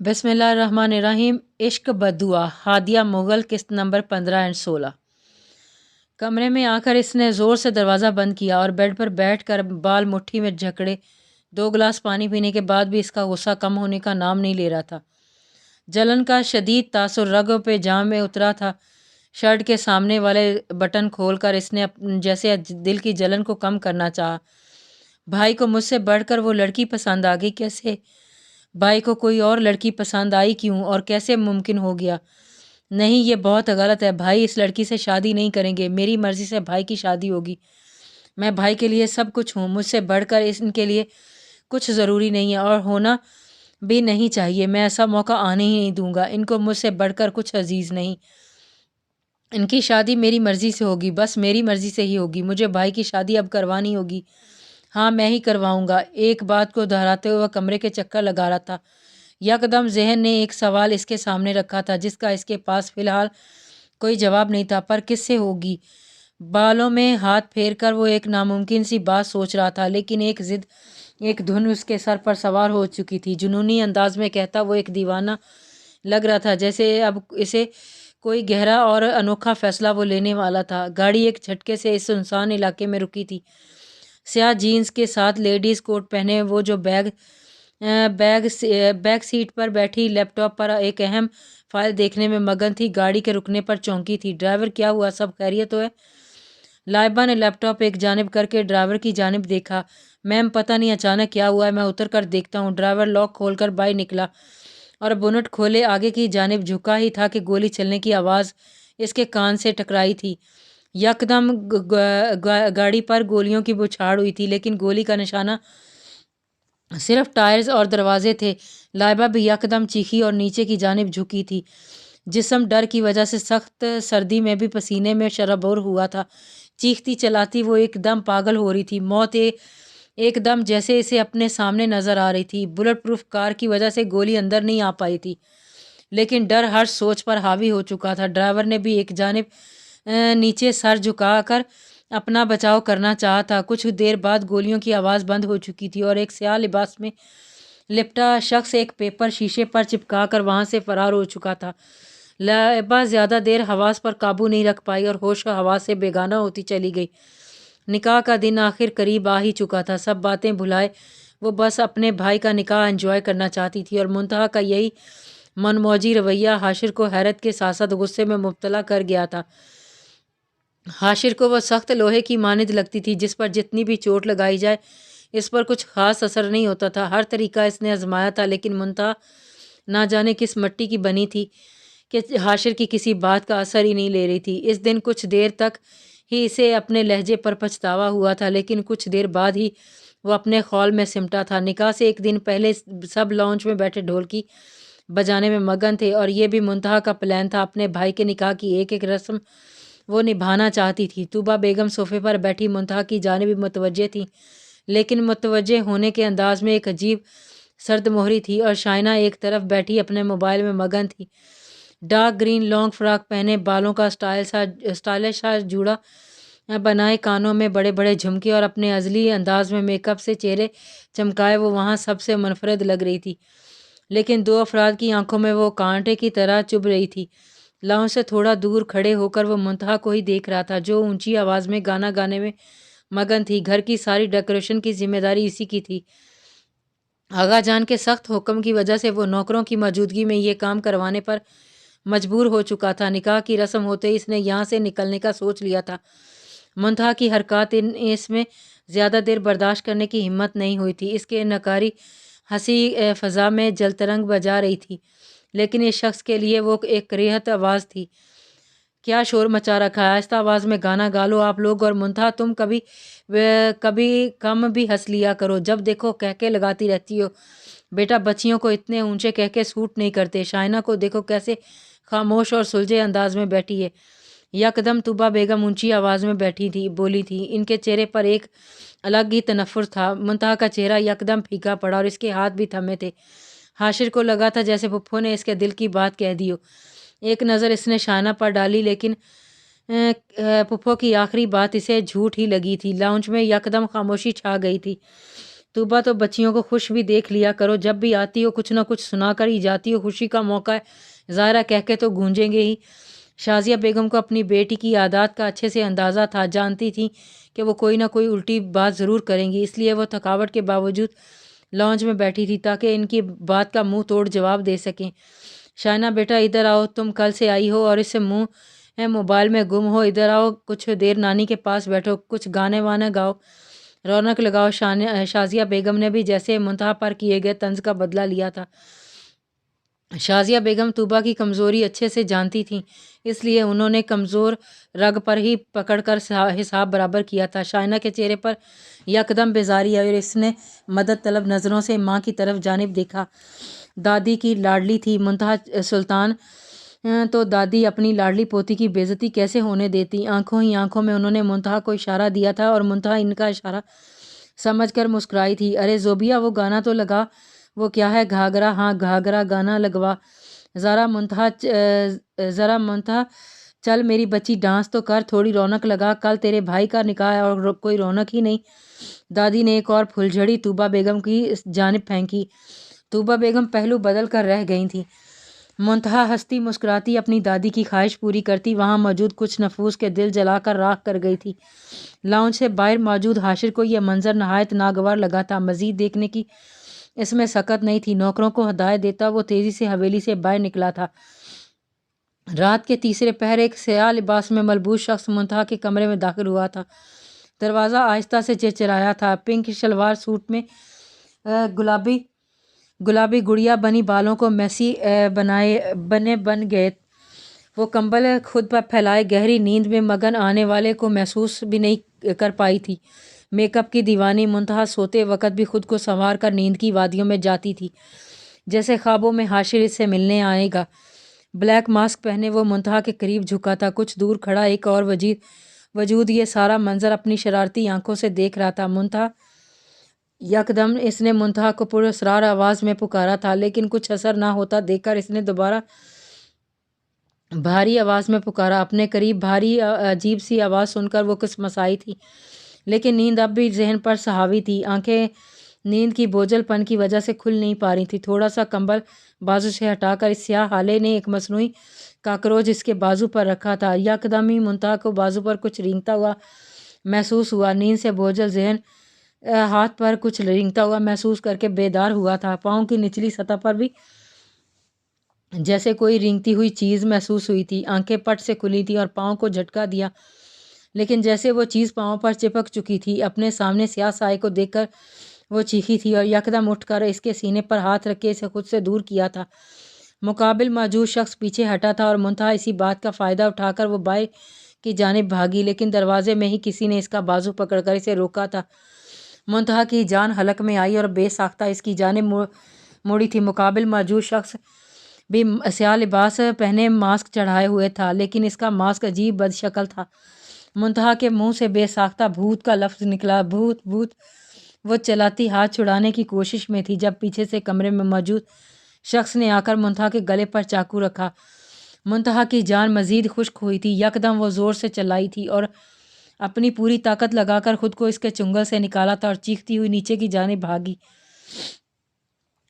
بسم اللہ الرحمن الرحیم۔ عشق بدعا، ہادیہ مغل، قسط نمبر 15 اور 16۔ کمرے میں آ کر اس نے زور سے دروازہ بند کیا اور بیڈ پر بیٹھ کر بال مٹھی میں جکڑے 2 گلاس پانی پینے کے بعد بھی اس کا غصہ کم ہونے کا نام نہیں لے رہا تھا۔ جلن کا شدید تاثر رگوں پہ جام میں اترا تھا۔ شرٹ کے سامنے والے بٹن کھول کر اس نے جیسے دل کی جلن کو کم کرنا چاہا۔ بھائی کو مجھ سے بڑھ کر وہ لڑکی پسند آ گئی کیسے؟ بھائی کو کوئی اور لڑکی پسند آئی کیوں اور کیسے ممکن ہو گیا؟ نہیں، یہ بہت غلط ہے۔ بھائی اس لڑکی سے شادی نہیں کریں گے، میری مرضی سے بھائی کی شادی ہوگی۔ میں بھائی کے لیے سب کچھ ہوں، مجھ سے بڑھ کر ان کے لیے کچھ ضروری نہیں ہے اور ہونا بھی نہیں چاہیے۔ میں ایسا موقع آنے ہی نہیں دوں گا۔ ان کو مجھ سے بڑھ کر کچھ عزیز نہیں۔ ان کی شادی میری مرضی سے ہوگی، بس میری مرضی سے ہی ہوگی۔ مجھے بھائی کی شادی اب کروانی ہوگی۔ ہاں، میں ہی کرواؤں گا۔ ایک بات کو دہراتے ہوئے کمرے کے چکر لگا رہا تھا۔ یکدم ذہن نے ایک سوال اس کے سامنے رکھا تھا جس کا اس کے پاس فی الحال کوئی جواب نہیں تھا، پر کس سے ہوگی؟ بالوں میں ہاتھ پھیر کر وہ ایک ناممکن سی بات سوچ رہا تھا، لیکن ایک ضد، ایک دھن اس کے سر پر سوار ہو چکی تھی۔ جنونی انداز میں کہتا وہ ایک دیوانہ لگ رہا تھا، جیسے اب اسے کوئی گہرا اور انوکھا فیصلہ وہ لینے والا تھا۔ گاڑی ایک جھٹکے سے اس سنسان علاقے میں رکی تھی۔ سیاہ جینز کے ساتھ لیڈیز کوٹ پہنے وہ جو بیک سیٹ پر بیٹھی لیپ ٹاپ پر ایک اہم فائل دیکھنے میں مگن تھی، گاڑی کے رکنے پر چونکی تھی۔ ڈرائیور، کیا ہوا؟ سب خیریت تو ہے؟ لائبہ نے لیپ ٹاپ ایک جانب کر کے ڈرائیور کی جانب دیکھا۔ میم، پتہ نہیں اچانک کیا ہوا ہے، میں اتر کر دیکھتا ہوں۔ ڈرائیور لاک کھول کر باہر نکلا اور بونٹ کھولے آگے کی جانب جھکا ہی تھا کہ گولی چلنے کی آواز اس کے کان سے ٹکرائی تھی۔ یکدم گاڑی پر گولیوں کی بچھاڑ ہوئی تھی، لیکن گولی کا نشانہ صرف ٹائرز اور دروازے تھے۔ لائبہ بھی یکدم چیخی اور نیچے کی جانب جھکی تھی۔ جسم ڈر کی وجہ سے سخت سردی میں بھی پسینے میں شرابور ہوا تھا۔ چیختی چلاتی وہ ایک دم پاگل ہو رہی تھی۔ موت ایک دم جیسے اسے اپنے سامنے نظر آ رہی تھی۔ بلٹ پروف کار کی وجہ سے گولی اندر نہیں آ پائی تھی، لیکن ڈر ہر سوچ پر حاوی ہو چکا تھا۔ ڈرائیور نے بھی ایک جانب نیچے سر جھکا کر اپنا بچاؤ کرنا چاہا تھا۔ کچھ دیر بعد گولیوں کی آواز بند ہو چکی تھی اور ایک سیاہ لباس میں لپٹا شخص ایک پیپر شیشے پر چپکا کر وہاں سے فرار ہو چکا تھا۔ لائبہ زیادہ دیر حواس پر قابو نہیں رکھ پائی اور ہوش حواس سے بیگانہ ہوتی چلی گئی۔ نکاح کا دن آخر قریب آ ہی چکا تھا۔ سب باتیں بھلائے وہ بس اپنے بھائی کا نکاح انجوائے کرنا چاہتی تھی، اور منتہا کا یہی من موجی رویہ حاشر کو حیرت کے ساتھ ساتھ غصے میں مبتلا کر گیا تھا۔ حاشر کو وہ سخت لوہے کی مانند لگتی تھی، جس پر جتنی بھی چوٹ لگائی جائے اس پر کچھ خاص اثر نہیں ہوتا تھا۔ ہر طریقہ اس نے آزمایا تھا، لیکن منتہا نہ جانے کس مٹی کی بنی تھی کہ حاشر کی کسی بات کا اثر ہی نہیں لے رہی تھی۔ اس دن کچھ دیر تک ہی اسے اپنے لہجے پر پچھتاوا ہوا تھا، لیکن کچھ دیر بعد ہی وہ اپنے خول میں سمٹا تھا۔ نکاح سے ایک دن پہلے سب لاؤنج میں بیٹھے ڈھولکی بجانے میں مگن تھے، اور یہ بھی منتہا کا پلان تھا۔ اپنے بھائی کے نکاح کی ایک ایک رسم وہ نبھانا چاہتی تھی۔ طوبیٰ بیگم صوفے پر بیٹھی منتہا کی جانب متوجہ تھیں، لیکن متوجہ ہونے کے انداز میں ایک عجیب سرد مہری تھی، اور شائنہ ایک طرف بیٹھی اپنے موبائل میں مگن تھی۔ ڈارک گرین لانگ فراک پہنے، بالوں کا سٹائلش سا جوڑا بنائے، کانوں میں بڑے بڑے جھمکے اور اپنے ازلی انداز میں میک اپ سے چہرے چمکائے وہ وہاں سب سے منفرد لگ رہی تھی، لیکن 2 افراد کی آنکھوں میں وہ کانٹے کی طرح چبھ رہی تھی۔ لاؤنج سے تھوڑا دور کھڑے ہو کر وہ منتہا کو ہی دیکھ رہا تھا، جو اونچی آواز میں گانا گانے میں مگن تھی۔ گھر کی ساری ڈیکوریشن کی ذمہ داری اسی کی تھی۔ آغا جان کے سخت حکم کی وجہ سے وہ نوکروں کی موجودگی میں یہ کام کروانے پر مجبور ہو چکا تھا۔ نکاح کی رسم ہوتے ہی اس نے یہاں سے نکلنے کا سوچ لیا تھا۔ منتہا کی حرکات اس میں زیادہ دیر برداشت کرنے کی ہمت نہیں ہوئی تھی۔ اس کے نکاری ہنسی فضا میں جلترنگ بجا رہی تھی، لیکن اس شخص کے لیے وہ ایک کریہت آواز تھی۔ کیا شور مچا رکھا ہے؟ آہستہ آواز میں گانا گا لو آپ لوگ، اور منتہا تم کبھی کم بھی ہنس لیا کرو، جب دیکھو کہکے لگاتی رہتی ہو۔ بیٹا، بچیوں کو اتنے اونچے کہکے سوٹ نہیں کرتے۔ شائنہ کو دیکھو کیسے خاموش اور سلجھے انداز میں بیٹھی ہے۔ یکدم طوبیٰ بیگم اونچی آواز میں بولی تھی۔ ان کے چہرے پر ایک الگ ہی تنفر تھا۔ منتہا کا چہرہ یکدم پھیکا پڑا اور اس کے ہاتھ بھی تھمے تھے۔ حاشر کو لگا تھا جیسے پھپھو نے اس کے دل کی بات کہہ دی ہو۔ ایک نظر اس نے شائنہ پر ڈالی، لیکن پھپھو کی آخری بات اسے جھوٹ ہی لگی تھی۔ لاؤنج میں یکدم خاموشی چھا گئی تھی۔ طوبا تو بچیوں کو خوش بھی دیکھ لیا کرو، جب بھی آتی ہو کچھ نہ کچھ سنا کر ہی جاتی ہو، خوشی کا موقع ہے ظاہرہ کہہ کے تو گونجیں گے ہی۔ شازیہ بیگم کو اپنی بیٹی کی عادات کا اچھے سے اندازہ تھا، جانتی تھی کہ وہ کوئی نہ کوئی الٹی بات ضرور کریں گی، اس لیے وہ تھکاوٹ کے باوجود لاؤنج میں بیٹھی تھی تاکہ ان کی بات کا منہ توڑ جواب دے سکیں۔ شائنہ بیٹا ادھر آؤ، تم کل سے آئی ہو اور اس منہ موبائل میں گم ہو، ادھر آؤ، کچھ دیر نانی کے پاس بیٹھو، کچھ گانے وانے گاؤ، رونق لگاؤ۔ شازیہ بیگم نے بھی جیسے منتہا پر کیے گئے طنز کا بدلہ لیا تھا۔ شازیہ بیگم طوبا کی کمزوری اچھے سے جانتی تھیں، اس لیے انہوں نے کمزور رگ پر ہی پکڑ کر حساب برابر کیا تھا۔ شائنہ کے چہرے پر یکدم بیزاری آئی اور اس نے مدد طلب نظروں سے ماں کی طرف جانب دیکھا۔ دادی کی لاڈلی تھی منتہا سلطان، تو دادی اپنی لاڈلی پوتی کی بے عزتی کیسے ہونے دیتی؟ آنکھوں ہی آنکھوں میں انہوں نے منتہا کو اشارہ دیا تھا اور منتہا ان کا اشارہ سمجھ کر مسکرائی تھی۔ ارے زوبیا، وہ گانا تو لگا۔ وہ کیا ہے؟ گھاگرا؟ ہاں گھاگرا گانا لگوا ذرا منتہا، چل میری بچی ڈانس تو کر، تھوڑی رونق لگا، کل تیرے بھائی کا نکاح ہے اور کوئی رونق ہی نہیں۔ دادی نے ایک اور پھلجھڑی طوبا بیگم کی جانب پھینکی۔ طوبا بیگم پہلو بدل کر رہ گئی تھیں۔ منتہا ہنستی مسکراتی اپنی دادی کی خواہش پوری کرتی وہاں موجود کچھ نفوس کے دل جلا کر راکھ کر گئی تھی۔ لاؤنج سے باہر موجود حاشر کو یہ منظر نہایت ناگوار لگا تھا، مزید دیکھنے کی اس میں سکت نہیں تھی۔ نوکروں کو ہدایت دیتا وہ تیزی سے حویلی سے باہر نکلا تھا۔ رات کے تیسرے پہر ایک سیاہ لباس میں ملبوس شخص منتہا کے کمرے میں داخل ہوا تھا۔ دروازہ آہستہ سے چرچرایا تھا۔ پنک شلوار سوٹ میں گلابی گڑیا بنی بالوں کو میسی بن گئے، وہ کمبل خود پر پھیلائے گہری نیند میں مگن آنے والے کو محسوس بھی نہیں کر پائی تھی۔ میک اپ کی دیوانی منتہا سوتے وقت بھی خود کو سنوار کر نیند کی وادیوں میں جاتی تھی، جیسے خوابوں میں حاشر اس سے ملنے آئے گا۔ بلیک ماسک پہنے وہ منتہا کے قریب جھکا تھا، کچھ دور کھڑا ایک اور وجود یہ سارا منظر اپنی شرارتی آنکھوں سے دیکھ رہا تھا۔ منتہا، یکدم اس نے منتہا کو پراسرار آواز میں پکارا تھا، لیکن کچھ اثر نہ ہوتا دیکھ کر اس نے دوبارہ بھاری آواز میں پکارا۔ اپنے قریب بھاری عجیب سی آواز سن کر وہ کچھ مسائی تھی، لیکن نیند اب بھی ذہن پر حاوی تھی۔ آنکھیں نیند کی بوجھل پن کی وجہ سے کھل نہیں پا رہی تھی۔ تھوڑا سا کمبل بازو سے ہٹا کر اس سیاہ حالے نے ایک مصنوعی کاکروچ اس کے بازو پر رکھا تھا۔ یکدم ہی منتہا کو بازو پر کچھ رینگتا ہوا محسوس ہوا۔ نیند سے بوجھل ذہن ہاتھ پر کچھ رینگتا ہوا محسوس کر کے بیدار ہوا تھا۔ پاؤں کی نچلی سطح پر بھی جیسے کوئی رینگتی ہوئی چیز محسوس ہوئی تھی۔ آنکھیں پٹ سے کھلی تھی اور پاؤں کو جھٹکا دیا، لیکن جیسے وہ چیز پاؤں پر چپک چکی تھی۔ اپنے سامنے سیاہ سائے کو دیکھ کر وہ چیخی تھی اور یکدم اٹھ کر اس کے سینے پر ہاتھ رکھ کے اسے خود سے دور کیا تھا۔ مقابل موجود شخص پیچھے ہٹا تھا اور منتہا اسی بات کا فائدہ اٹھا کر وہ باہر کی جانب بھاگی، لیکن دروازے میں ہی کسی نے اس کا بازو پکڑ کر اسے روکا تھا۔ منتہا کی جان حلق میں آئی اور بے ساختہ اس کی جانب مڑی تھی۔ مقابل موجود شخص بھی سیاہ لباس پہنے ماسک چڑھائے ہوئے تھا، لیکن اس کا ماسک عجیب بد شکل تھا۔ منتہا کے منہ سے بے ساختہ بھوت کا لفظ نکلا۔ بھوت بھوت! وہ چلاتی ہاتھ چھڑانے کی کوشش میں تھی جب پیچھے سے کمرے میں موجود شخص نے آ کر منتہا کے گلے پر چاقو رکھا۔ منتہا کی جان مزید خشک ہوئی تھی۔ یکدم وہ زور سے چلائی تھی اور اپنی پوری طاقت لگا کر خود کو اس کے چنگل سے نکالا تھا اور چیختی ہوئی نیچے کی جانب بھاگی۔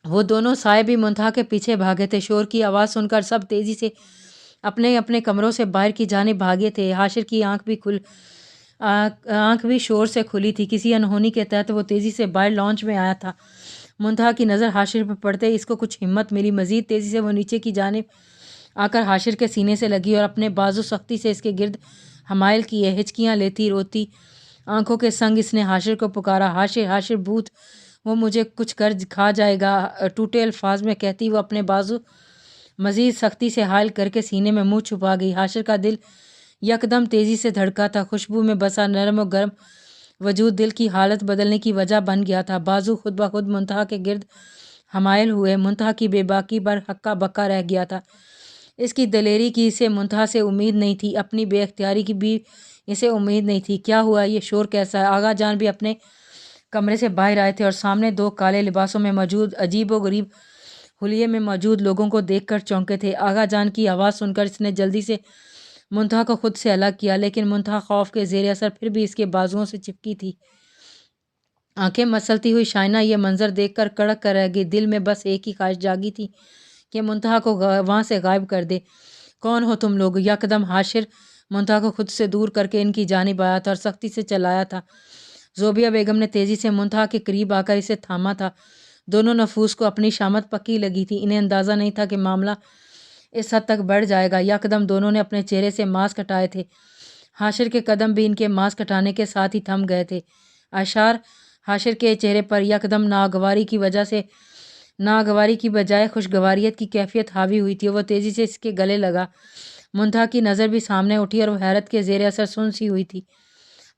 وہ دونوں سائے بھی منتہا کے پیچھے بھاگے تھے۔ شور کی آواز سن کر سب تیزی سے اپنے اپنے کمروں سے باہر کی جانب بھاگے تھے۔ حاشر کی آنکھ بھی شور سے کھلی تھی۔ کسی انہونی کے تحت وہ تیزی سے باہر لاؤنج میں آیا تھا۔ منتہا کی نظر حاشر پر پڑتے اس کو کچھ ہمت ملی۔ مزید تیزی سے وہ نیچے کی جانب آ کر حاشر کے سینے سے لگی اور اپنے بازو سختی سے اس کے گرد حمائل کیے۔ ہچکیاں لیتی روتی آنکھوں کے سنگ اس نے حاشر کو پکارا، حاشر حاشر بھوت، وہ مجھے کچھ کر کھا جائے گا۔ ٹوٹے الفاظ میں کہتی وہ اپنے بازو مزید سختی سے حائل کر کے سینے میں منہ چھپا گئی۔ حاشر کا دل یکدم تیزی سے دھڑکا تھا۔ خوشبو میں بسا نرم و گرم وجود دل کی حالت بدلنے کی وجہ بن گیا تھا۔ بازو خود بخود منتہا کے گرد حمائل ہوئے۔ منتہا کی بے باکی پر ہکا بکا رہ گیا تھا۔ اس کی دلیری کی اسے منتہا سے امید نہیں تھی، اپنی بے اختیاری کی بھی اسے امید نہیں تھی۔ کیا ہوا؟ یہ شور کیسا ہے؟ آغا جان بھی اپنے کمرے سے باہر آئے تھے اور سامنے دو کالے لباسوں میں موجود عجیب و غریب حلیے میں موجود لوگوں کو دیکھ کر چونکے تھے۔ آغا جان کی آواز سن کر اس نے جلدی سے منتہا کو خود سے الگ کیا، لیکن منتہا خوف کے زیر اثر پھر بھی اس کے بازوؤں سے چپکی تھی۔ آنکھیں مسلتی ہوئی شائنہ یہ منظر دیکھ کر کڑک کر رہ گئی۔ دل میں بس ایک ہی خواہش جاگی تھی کہ منتہا کو وہاں سے غائب کر دے۔ کون ہو تم لوگ؟ یکدم حاشر منتہا کو خود سے دور کر کے ان کی جانب آیا تھا اور سختی سے چلایا تھا۔ زوبیہ بیگم نے تیزی سے منتہا کے قریب آ کر اسے تھاما تھا۔ دونوں نفوس کو اپنی شامت پکی لگی تھی۔ انہیں اندازہ نہیں تھا کہ معاملہ اس حد تک بڑھ جائے گا۔ یکدم دونوں نے اپنے چہرے سے ماسک ہٹائے تھے۔ حاشر کے قدم بھی ان کے ماسک ہٹانے کے ساتھ ہی تھم گئے تھے۔ اشار حاشر کے چہرے پر یکدم ناگواری کی بجائے خوشگواریت کی کیفیت حاوی ہوئی تھی۔ وہ تیزی سے اس کے گلے لگا۔ منتہا کی نظر بھی سامنے اٹھی اور وہ حیرت کے زیر اثر سن سی ہوئی تھی۔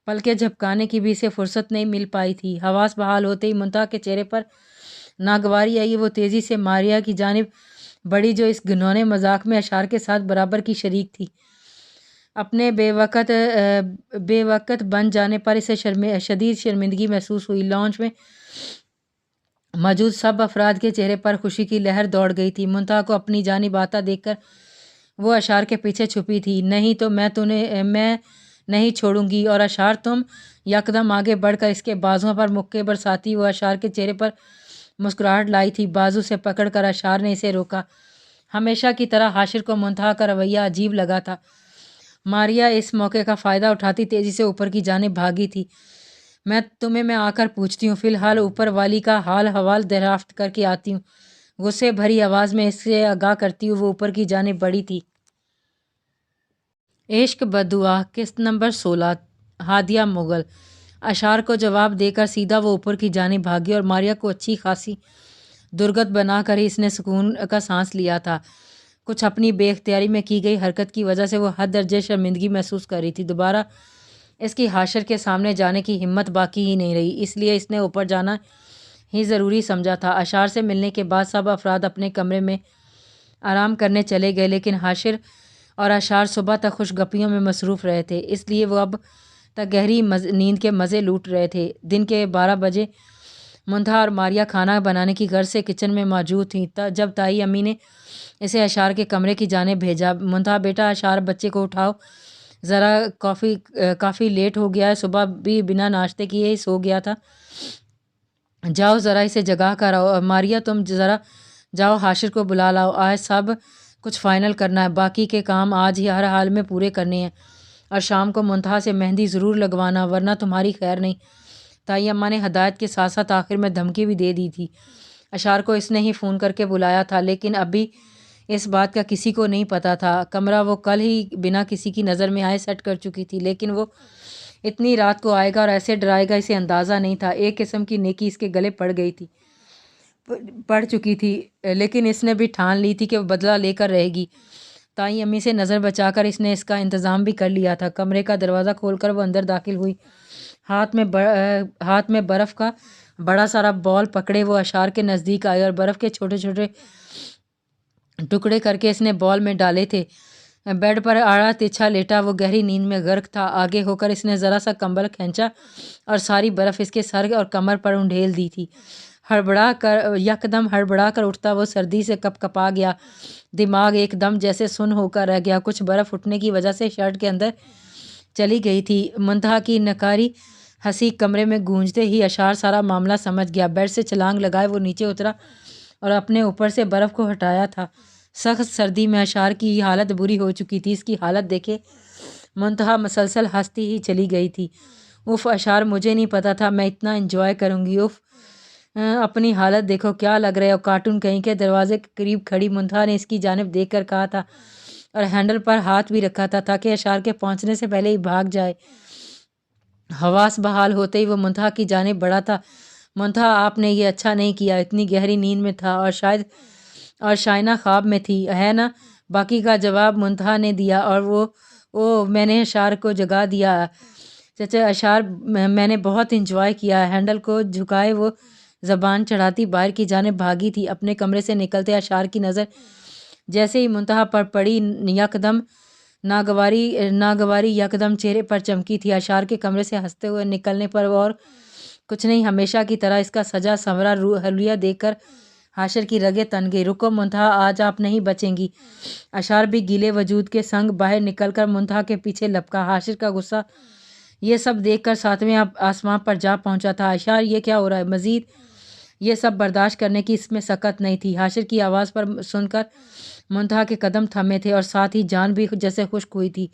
پلکیں جھپکانے کی بھی اسے فرصت نہیں مل پائی تھی۔ حواس بحال ہوتے ہی منتہا کے چہرے پر ناگواری آئی۔ وہ تیزی سے ماریا کی جانب بڑھی جو اس گھنونے مذاق میں اشار کے ساتھ برابر کی شریک تھی۔ اپنے بے وقت بن جانے پر اسے شدید شرمندگی محسوس ہوئی۔ لاؤنج میں موجود سب افراد کے چہرے پر خوشی کی لہر دوڑ گئی تھی۔ منتہا کو اپنی جانب آتا دیکھ کر وہ اشار کے پیچھے چھپی تھی۔ نہیں تو میں نہیں چھوڑوں گی۔ اور اشار تم؟ یکدم آگے بڑھ کر اس کے بازوؤں پر مکے برساتی وہ اشار کے چہرے پر مسکراہٹ لائی تھی۔ بازو سے پکڑ کر اشار نے اسے روکا۔ ہمیشہ کی طرح حاشر کو منتہا کا رویہ عجیب لگا تھا۔ ماریا اس موقع کا فائدہ اٹھاتی تیزی سے اوپر کی جانب بھاگی تھی۔ میں آ کر پوچھتی ہوں، فی الحال اوپر والی کا حال حوال دریافت کر کے آتی ہوں، غصے بھری آواز میں اس سے آگاہ کرتی ہوئی وہ اوپر کی جانب بڑھی تھی۔ عشق بددعا قسط نمبر 16 ہادیہ مغل۔ اشار کو جواب دے کر سیدھا وہ اوپر کی جانب بھاگی اور ماریا کو اچھی خاصی درگت بنا کر ہی اس نے سکون کا سانس لیا تھا۔ کچھ اپنی بے اختیاری میں کی گئی حرکت کی وجہ سے وہ حد درجے شرمندگی محسوس کر رہی تھی۔ دوبارہ اس کی حاشر کے سامنے جانے کی ہمت باقی ہی نہیں رہی، اس لیے اس نے اوپر جانا ہی ضروری سمجھا تھا۔ اشار سے ملنے کے بعد سب افراد اپنے کمرے میں آرام کرنے چلے گئے، لیکن حاشر اور اشار صبح تک خوش گپیوں میں مصروف رہے تھے، اس لیے وہ اب تک گہری نیند کے مزے لوٹ رہے تھے۔ دن کے 12 بجے منتہا اور ماریا کھانا بنانے کی غرض سے کچن میں موجود تھیں جب تائی امی نے اسے اشار کے کمرے کی جانب بھیجا۔ منتہا بیٹا اشار بچے کو اٹھاؤ، ذرا کافی لیٹ ہو گیا ہے، صبح بھی بنا ناشتے کیے ہی سو گیا تھا، جاؤ ذرا اسے جگا کر آؤ۔ ماریا تم ذرا جاؤ حاشر کو بلا لاؤ، آج سب کچھ فائنل کرنا ہے، باقی کے کام آج ہی ہر حال میں پورے کرنے ہیں، اور شام کو منتہا سے مہندی ضرور لگوانا ورنہ تمہاری خیر نہیں۔ تائی اماں نے ہدایت کے ساتھ ساتھ آخر میں دھمکی بھی دے دی تھی۔ اشار کو اس نے ہی فون کر کے بلایا تھا، لیکن ابھی اس بات کا کسی کو نہیں پتہ تھا۔ کمرہ وہ کل ہی بنا کسی کی نظر میں آئے سیٹ کر چکی تھی، لیکن وہ اتنی رات کو آئے گا اور ایسے ڈرائے گا اسے اندازہ نہیں تھا۔ ایک قسم کی نیکی اس کے گلے پڑ چکی تھی، لیکن اس نے بھی ٹھان لی تھی کہ وہ بدلہ لے کر رہے گی۔ تائی امی سے نظر بچا کر اس نے اس کا انتظام بھی کر لیا تھا۔ کمرے کا دروازہ کھول کر وہ اندر داخل ہوئی۔ ہاتھ میں برف کا بڑا سارا بال پکڑے وہ اشار کے نزدیک آئی اور برف کے چھوٹے چھوٹے ٹکڑے کر کے اس نے بال میں ڈالے تھے۔ بیڈ پر آڑا تیچھا لیٹا وہ گہری نیند میں غرق تھا۔ آگے ہو کر اس نے ذرا سا کمبل کھینچا اور ساری برف اس کے سر اور کمر پر انڈھیل دی تھی۔ یکدم ہڑبڑا کر اٹھتا وہ سردی سے کپ کپا گیا، دماغ ایک دم جیسے سن ہو کر رہ گیا۔ کچھ برف اٹھنے کی وجہ سے شرٹ کے اندر چلی گئی تھی۔ منتہا کی نکاری ہنسی کمرے میں گونجتے ہی اشار سارا معاملہ سمجھ گیا۔ بیڈ سے چھلانگ لگائے وہ نیچے اترا اور اپنے اوپر سے برف کو ہٹایا تھا۔ سخت سردی میں اشار کی حالت بری ہو چکی تھی۔ اس کی حالت دیکھے منتہا مسلسل ہنستی ہی چلی گئی تھی۔ اف اشار، مجھے نہیں پتا تھا میں اتنا انجوائے کروں گی، اف اپنی حالت دیکھو کیا لگ رہے ہو کارٹون کہیں کے۔ دروازے کے قریب کھڑی منتہا نے اس کی جانب دیکھ کر کہا تھا اور ہینڈل پر ہاتھ بھی رکھا تھا تاکہ اشار کے پہنچنے سے پہلے ہی بھاگ جائے۔ حواس بحال ہوتے ہی وہ منتہا کی جانب بڑھا تھا۔ منتہا آپ نے یہ اچھا نہیں کیا، اتنی گہری نیند میں تھا اور شائنہ خواب میں تھی، ہے نا؟ باقی کا جواب منتہا نے دیا اور میں نے اشار کو جگا دیا۔ چچا اشار، میں نے بہت انجوائے کیا۔ ہینڈل کو جھکائے وہ زبان چڑھاتی باہر کی جانب بھاگی تھی۔ اپنے کمرے سے نکلتے اشار کی نظر جیسے ہی منتہا پر پڑی، یکدم ناگواری یکدم چہرے پر چمکی تھی۔ اشار کے کمرے سے ہنستے ہوئے نکلنے پر وہ اور کچھ نہیں، ہمیشہ کی طرح اس کا سجا سنورا حلیہ دیکھ کر حاشر کی رگیں تن گئی۔ رکو منتہا، آج آپ نہیں بچیں گی۔ اشار بھی گیلے وجود کے سنگ باہر نکل کر منتہا کے پیچھے لپکا۔ حاشر کا غصہ یہ سب دیکھ کر ساتویں آسمان پر جا پہنچا تھا۔ اشار یہ کیا ہو رہا ہے؟ مزید یہ سب برداشت کرنے کی اس میں سکت نہیں تھی۔ حاشر کی آواز پر سن کر منتہا کے قدم تھمے تھے اور ساتھ ہی جان بھی جیسے خشک ہوئی تھی۔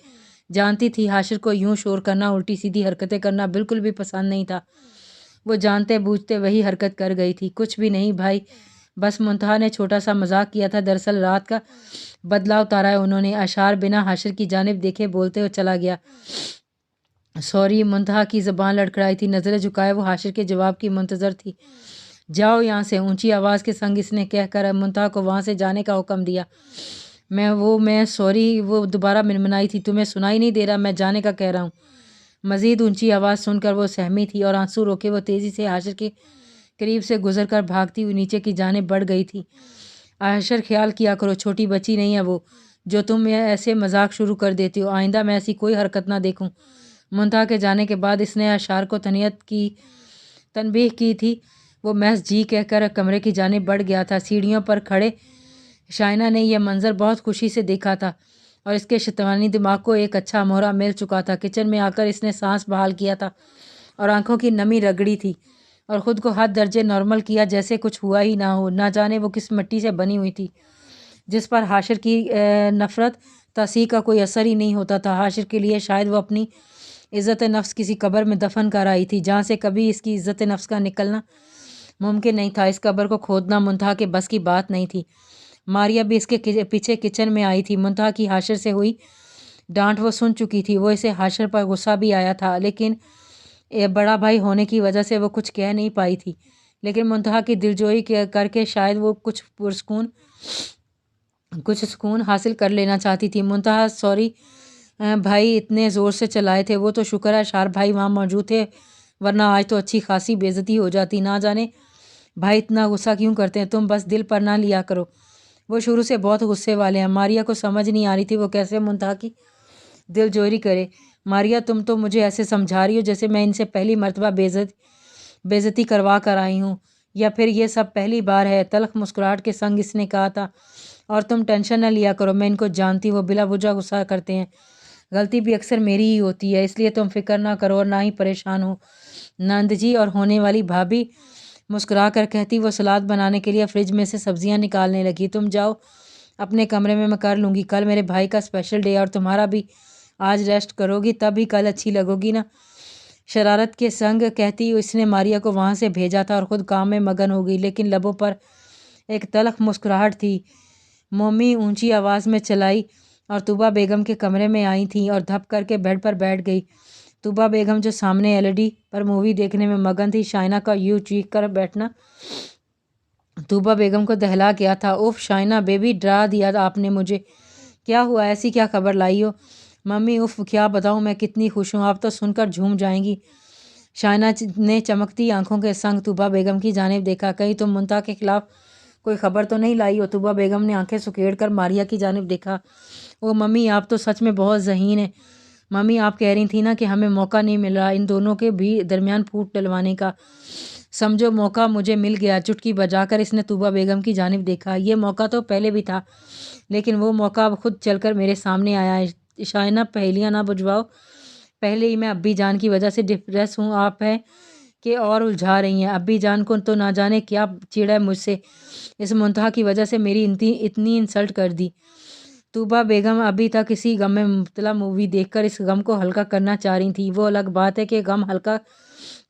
جانتی تھی حاشر کو یوں شور کرنا، الٹی سیدھی حرکتیں کرنا بالکل بھی پسند نہیں تھا۔ وہ جانتے بوجھتے وہی حرکت کر گئی تھی۔ کچھ بھی نہیں بھائی، بس منتہا نے چھوٹا سا مذاق کیا تھا، دراصل رات کا بدلہ اتارا ہے انہوں نے۔ اشار بنا حاشر کی جانب دیکھے بولتے ہوئے چلا گیا۔ سوری، منتہا کی زبان لڑکھڑائی تھی، نظریں جھکائے وہ حاشر کے جواب کی منتظر تھی۔ جاؤ یہاں سے، اونچی آواز کے سنگ اس نے کہہ کر منتہا کو وہاں سے جانے کا حکم دیا۔ میں سوری، وہ دوبارہ منمنائی تھی، تمہیں سنائی نہیں دے رہا؟ میں جانے کا کہہ رہا ہوں۔ مزید اونچی آواز سن کر وہ سہمی تھی اور آنسو روکے وہ تیزی سے حاشر کے قریب سے گزر کر بھاگتی ہوئی نیچے کی جانب بڑھ گئی تھی۔ حاشر خیال کیا کرو، چھوٹی بچی نہیں ہے وہ جو تم ایسے مذاق شروع کر دیتی ہو۔ آئندہ میں ایسی کوئی حرکت نہ دیکھوں۔ منتہا کے جانے کے بعد اس نے اشار کو تنبیہ کی تھی۔ وہ محض جی کہہ کر کمرے کی جانب بڑھ گیا تھا۔ سیڑھیوں پر کھڑے شائنہ نے یہ منظر بہت خوشی سے دیکھا تھا اور اس کے شیطانی دماغ کو ایک اچھا مہرہ مل چکا تھا۔ کچن میں آ کر اس نے سانس بحال کیا تھا اور آنکھوں کی نمی رگڑی تھی اور خود کو حد درجے نارمل کیا، جیسے کچھ ہوا ہی نہ ہو۔ نہ جانے وہ کس مٹی سے بنی ہوئی تھی جس پر حاشر کی نفرت تعصیب کا کوئی اثر ہی نہیں ہوتا تھا۔ حاشر کے لیے شاید وہ اپنی عزت نفس کسی قبر میں دفن کر آئی تھی جہاں سے کبھی اس کی عزت نفس کا نکلنا ممکن نہیں تھا۔ اس قبر کو کھودنا منتہا کے بس کی بات نہیں تھی۔ ماریا بھی اس کے پیچھے کچن میں آئی تھی۔ منتہا کی حاشر سے ہوئی ڈانٹ وہ سن چکی تھی۔ وہ اسے حاشر پر غصہ بھی آیا تھا، لیکن بڑا بھائی ہونے کی وجہ سے وہ کچھ کہہ نہیں پائی تھی۔ لیکن منتہا کی دلجوئی کر کے شاید وہ کچھ سکون حاصل کر لینا چاہتی تھی۔ منتہا سوری بھائی اتنے زور سے چلائے تھے، وہ تو شکر ہے اشار بھائی وہاں موجود تھے، ورنہ آج تو اچھی خاصی بے عزتی ہو جاتی۔ نہ جانے بھائی اتنا غصہ کیوں کرتے ہیں، تم بس دل پر نہ لیا کرو، وہ شروع سے بہت غصے والے ہیں۔ ماریا کو سمجھ نہیں آ رہی تھی وہ کیسے منتہا کی دل جوئی کرے۔ ماریا تم تو مجھے ایسے سمجھا رہی ہو جیسے میں ان سے پہلی مرتبہ بے عزتی کروا کر آئی ہوں، یا پھر یہ سب پہلی بار ہے۔ تلخ مسکراہٹ کے سنگ اس نے کہا تھا۔ اور تم ٹینشن نہ لیا کرو، میں ان کو جانتی، وہ بلا وجہ غصہ کرتے ہیں، غلطی بھی اکثر میری ہی ہوتی ہے، اس لیے تم فکر نہ کرو اور نہ ہی پریشان ہو۔ نند جی اور ہونے والی بھابھی مسکرا کر کہتی وہ سلاد بنانے کے لیے فریج میں سے سبزیاں نکالنے لگی۔ تم جاؤ اپنے کمرے میں کر لوں گی، کل میرے بھائی کا اسپیشل ڈے ہے اور تمہارا بھی آج ریسٹ کرو گی تب ہی کل اچھی لگو گی نا۔ شرارت کے سنگ کہتی اس نے ماریا کو وہاں سے بھیجا تھا اور خود کام میں مگن ہو گئی، لیکن لبوں پر ایک تلخ مسکراہٹ تھی۔ مومی اونچی آواز میں چلائی اور طوبہ بیگم کے کمرے میں آئی تھیں اور دھپ کر کے بیڈ پر بیٹھ گئی۔ طوبہ بیگم جو سامنے LED پر مووی دیکھنے میں مگن تھی، شائنہ کا یوں چیخ کر بیٹھنا طوبہ بیگم کو دہلا گیا تھا۔ اوف شائنہ بیبی، ڈرا دیا آپ نے مجھے، کیا ہوا؟ ایسی کیا خبر لائی ہو؟ ممی اوف کیا بتاؤں، میں کتنی خوش ہوں، آپ تو سن کر جھوم جائیں گی۔ شائنہ نے چمکتی آنکھوں کے سنگ طوبہ بیگم کی جانب دیکھا۔ کہیں تم منتہا کے خلاف کوئی خبر تو نہیں لائی ہو؟ طوبہ بیگم نے آنکھیں سکیڑ کر ماریا کی جانب دیکھا۔ او ممی آپ تو سچ میں بہت ذہین ہیں۔ ممی آپ کہہ رہی تھی نا کہ ہمیں موقع نہیں مل رہا ان دونوں کے بھی درمیان پھوٹ ڈلوانے کا، سمجھو موقع مجھے مل گیا۔ چٹکی بجا کر اس نے طوبہ بیگم کی جانب دیکھا۔ یہ موقع تو پہلے بھی تھا، لیکن وہ موقع اب خود چل کر میرے سامنے آیا ہے۔ شائنہ پہیلیاں نہ بجھواؤ، پہلے ہی میں ابی جان کی وجہ سے ڈپریس ہوں، آپ ہیں کہ اور الجھا رہی ہیں۔ ابی جان کو تو نہ جانے کیا چڑ ہے مجھ سے، اس منتہا کی وجہ سے میری اتنی انسلٹ کر دی۔ طوبہ بیگم ابھی تک اسی غم میں مبتلا مووی دیکھ کر اس غم کو ہلکا کرنا چاہ رہی تھیں۔ وہ الگ بات ہے کہ غم ہلکا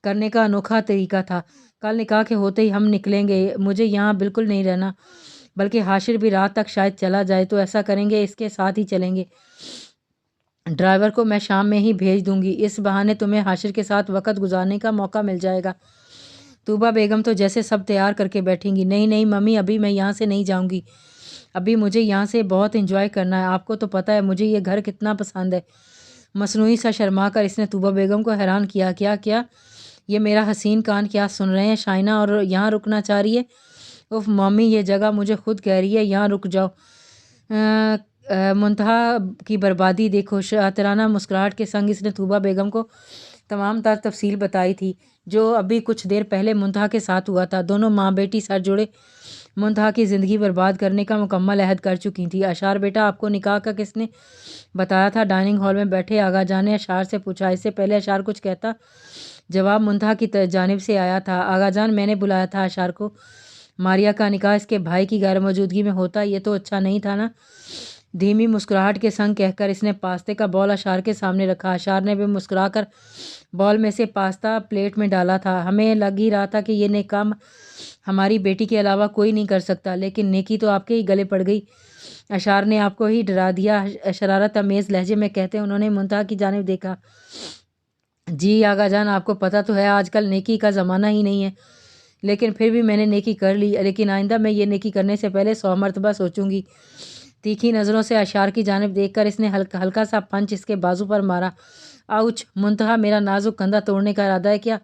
کرنے کا انوکھا طریقہ تھا۔ کل نکاح کے ہوتے ہی ہم نکلیں گے، مجھے یہاں بالکل نہیں رہنا، بلکہ حاشر بھی رات تک شاید چلا جائے تو ایسا کریں گے اس کے ساتھ ہی چلیں گے۔ ڈرائیور کو میں شام میں ہی بھیج دوں گی، اس بہانے تمہیں حاشر کے ساتھ وقت گزارنے کا موقع مل جائے گا۔ طوبہ بیگم تو جیسے سب تیار کر کے بیٹھیں گی۔ نہیں نہیں ممی، ابھی میں یہاں سے نہیں جاؤں گی، ابھی مجھے یہاں سے بہت انجوائے کرنا ہے، آپ کو تو پتہ ہے مجھے یہ گھر کتنا پسند ہے۔ مصنوعی سا شرما کر اس نے طوبہ بیگم کو حیران کیا۔ کیا یہ میرا حسین کان کیا سن رہے ہیں؟ شائنہ اور یہاں رکنا چاہ رہی ہے؟ اوف ممی یہ جگہ مجھے خود کہہ رہی ہے یہاں رک جاؤ۔ منتہا کی بربادی دیکھو۔ شاطرانہ مسکراہٹ کے سنگ اس نے طوبہ بیگم کو تمام تر تفصیل بتائی تھی جو ابھی کچھ دیر پہلے منتہا کے ساتھ ہوا تھا۔ دونوں ماں بیٹی سر جوڑے منتہا کی زندگی برباد کرنے کا مکمل عہد کر چکی تھی۔ اشار بیٹا آپ کو نکاح کا کس نے بتایا تھا؟ ڈائننگ ہال میں بیٹھے آغا جان نے اشار سے پوچھا۔ اس سے پہلے اشار کچھ کہتا جواب منتہا کی جانب سے آیا تھا۔ آغا جان میں نے بلایا تھا اشار کو۔ ماریا کا نکاح اس کے بھائی کی غیر موجودگی میں ہوتا یہ تو اچھا نہیں تھا نا؟ دھیمی مسکراہٹ کے سنگ کہہ کر اس نے پاستے کا بول اشار کے سامنے رکھا۔ اشار نے بھی مسکرا کر بول میں سے پاستا پلیٹ میں ڈالا تھا۔ ہمیں لگ ہی رہا تھا کہ یہ نیک کام ہماری بیٹی کے علاوہ کوئی نہیں کر سکتا، لیکن نیکی تو آپ کے ہی گلے پڑ گئی۔ اشار نے آپ کو ہی ڈرا دیا، شرارت امیز لہجے میں کہتے انہوں نے منتہا کی جانب دیکھا۔ جی آغا جان آپ کو پتہ تو ہے آج کل نیکی کا زمانہ ہی نہیں ہے، لیکن پھر بھی میں نے نیکی کر لی، لیکن آئندہ میں یہ نیکی کرنے سے پہلے 100 مرتبہ سوچوں گی۔ تیکھی نظروں سے اشار کی جانب دیکھ کر اس نے ہلکا سا پنچ اس کے بازو پر مارا۔ آؤچ! منتہا میرا نازک کندھا توڑنے کا ارادہ ہے کیا؟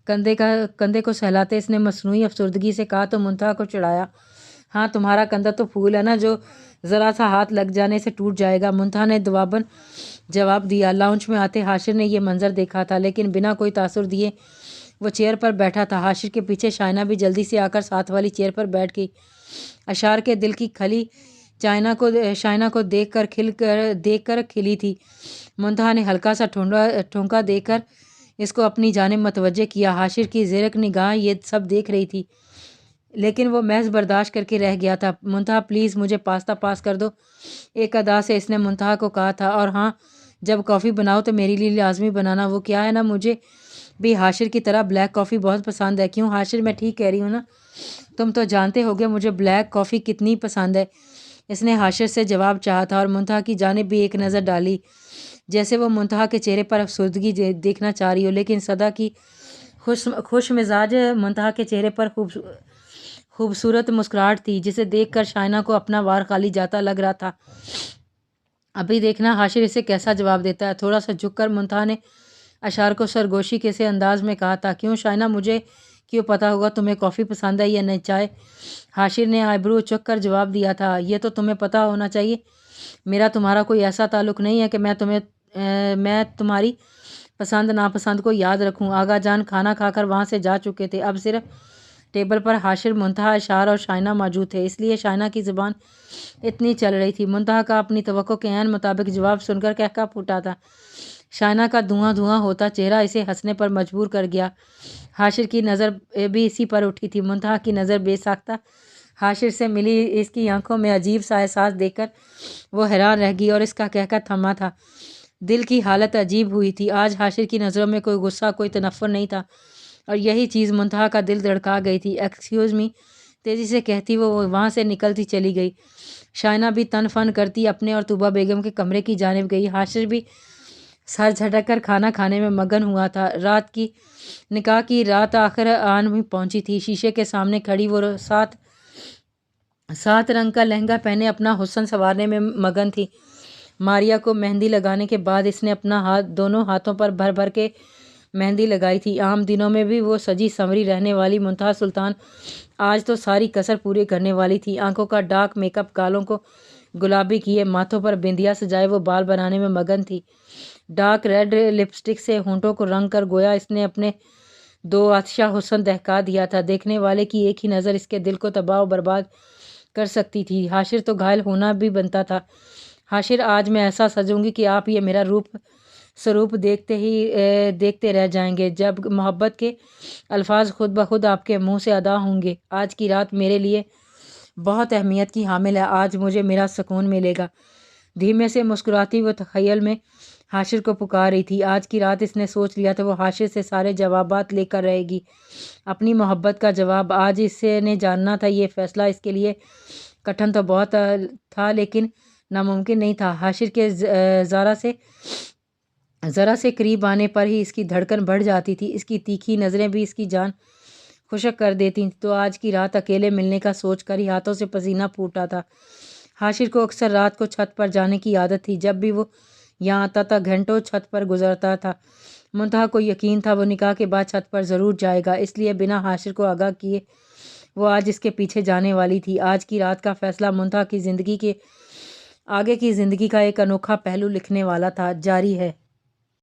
کندھے کو سہلاتے اس نے مصنوعی افسردگی سے کہا تو منتہا کو چڑھایا۔ ہاں تمہارا کندھا تو پھول ہے نا جو ذرا سا ہاتھ لگ جانے سے ٹوٹ جائے گا، منتہا نے دباؤن جواب دیا۔ لاؤنج میں آتے حاشر نے یہ منظر دیکھا تھا، لیکن بنا کوئی تاثر دیے وہ چیئر پر بیٹھا تھا۔ حاشر کے پیچھے شائنہ بھی جلدی سے آ کر ساتھ والی چیئر پر بیٹھ گئی۔ اشار کے دل کی کھلی شائنہ کو دیکھ کر کھلی تھی۔ منتہا نے ہلکا سا ٹھونکا دے کر اس کو اپنی جانب متوجہ کیا۔ حاشر کی زیرک نگاہ یہ سب دیکھ رہی تھی، لیکن وہ محض برداشت کر کے رہ گیا تھا۔ منتہا پلیز مجھے پاستا پاس کر دو، ایک ادا سے اس نے منتہا کو کہا تھا، اور ہاں جب کافی بناؤ تو میرے لیے لازمی بنانا۔ وہ کیا ہے نا، مجھے بھی حاشر کی طرح بلیک کافی بہت پسند ہے۔ کیوں حاشر میں ٹھیک کہہ رہی ہوں نا؟ تم تو جانتے ہوگے مجھے بلیک کافی کتنی پسند ہے۔ اس نے حاشر سے جواب چاہا تھا اور منتہا کی جانب بھی ایک نظر ڈالی، جیسے وہ منتہا کے چہرے پر افسردگی دیکھنا چاہ رہی ہو، لیکن صدا کی خوش مزاج منتہا کے چہرے پر خوبصورت مسکراہٹ تھی، جسے دیکھ کر شائنہ کو اپنا وار خالی جاتا لگ رہا تھا۔ ابھی دیکھنا حاشر اسے کیسا جواب دیتا ہے۔ تھوڑا سا جھک کر منتہا نے اشار کو سرگوشی کے سے انداز میں کہا تھا، کیوں شائنہ مجھے کیوں پتہ ہوگا تمہیں کافی پسند ہے یا نہیں چائے؟ حاشر نے آئیبرو چک کر جواب دیا تھا، یہ تو تمہیں پتہ ہونا چاہیے، میرا تمہارا کوئی ایسا تعلق نہیں ہے کہ میں تمہاری پسند ناپسند کو یاد رکھوں۔ آغا جان کھانا کھا کر وہاں سے جا چکے تھے، اب صرف ٹیبل پر حاشر، منتہا، اشار اور شائنہ موجود تھے، اس لیے شائنہ کی زبان اتنی چل رہی تھی۔ منتہا کا اپنی توقع کے عین مطابق جواب سن کر کہکا پھوٹا تھا۔ شائنہ کا دھواں ہوتا چہرہ اسے ہنسنے پر مجبور کر گیا۔ حاشر کی نظر بھی اسی پر اٹھی تھی۔ منتہا کی نظر بے ساختہ حاشر سے ملی، اس کی آنکھوں میں عجیب سا احساس دیکھ کر وہ حیران رہ گئی اور اس کا کہکا تھما تھا۔ دل کی حالت عجیب ہوئی تھی۔ آج حاشر کی نظروں میں کوئی غصہ، کوئی تنفر نہیں تھا، اور یہی چیز منتہا کا دل دھڑکا گئی تھی۔ ایکسکیوز می، تیزی سے کہتی وہ وہاں سے نکلتی چلی گئی۔ شائنہ بھی تن فن کرتی اپنے اور طوبہ بیگم کے کمرے کی جانب گئی۔ حاشر بھی سر جھٹک کر کھانا کھانے میں مگن ہوا تھا۔ نکاح کی رات آخر آن بھی پہنچی تھی۔ شیشے کے سامنے کھڑی وہ سات رنگ کا لہنگا پہنے اپنا حسن سنوارنے میں مگن تھی۔ ماریا کو مہندی لگانے کے بعد اس نے اپنا دونوں ہاتھوں پر بھر بھر کے مہندی لگائی تھی۔ عام دنوں میں بھی وہ سجی سنوری رہنے والی منتہا سلطان آج تو ساری کسر پوری کرنے والی تھی۔ آنکھوں کا ڈارک میک اپ، گالوں کو گلابی کیے، ماتھوں پر بندیا سجائے وہ بال بنانے میں مگن تھی۔ ڈارک ریڈ لپسٹک سے ہونٹوں کو رنگ کر گویا اس نے اپنے دو آتشہ حسن دہکا دیا تھا۔ دیکھنے والے کی ایک ہی نظر اس کے دل کو تباہ و برباد کر سکتی تھی۔ حاشر تو گھائل ہونا بھی بنتا تھا۔ حاشر آج میں ایسا سجوں گی کہ آپ یہ میرا سروپ دیکھتے رہ جائیں گے، جب محبت کے الفاظ خود بخود آپ کے منہ سے ادا ہوں گے۔ آج کی رات میرے لیے بہت اہمیت کی حامل ہے، آج مجھے میرا سکون ملے گا۔ دھیمے سے مسکراتی وہ تخیل میں حاشر کو پکار رہی تھی۔ آج کی رات اس نے سوچ لیا تھا وہ حاشر سے سارے جوابات لے کر رہے گی، اپنی محبت کا جواب۔ آج اس نے جاننا تھا، یہ فیصلہ اس کے لیے کٹھن تو بہت تھا لیکن ناممکن نہیں تھا۔ حاشر کے ذرا سے قریب آنے پر ہی اس کی دھڑکن بڑھ جاتی تھی، اس کی تیکھی نظریں بھی اس کی جان خشک کر دیتی۔ تو آج کی رات اکیلے ملنے کا سوچ کر ہی ہاتھوں سے پسینہ پھوٹا تھا۔ حاشر کو اکثر رات کو چھت پر جانے کی عادت تھی، جب بھی وہ یہاں آتا تھا گھنٹوں چھت پر گزرتا تھا۔ منتہا کو یقین تھا وہ نکاح کے بعد چھت پر ضرور جائے گا، اس لیے بنا حاشر کو آگاہ کیے وہ آج اس کے پیچھے جانے والی تھی۔ آج کی رات کا فیصلہ منتہا کی زندگی کے آگے کی زندگی کا ایک انوکھا پہلو لکھنے والا تھا۔ جاری ہے۔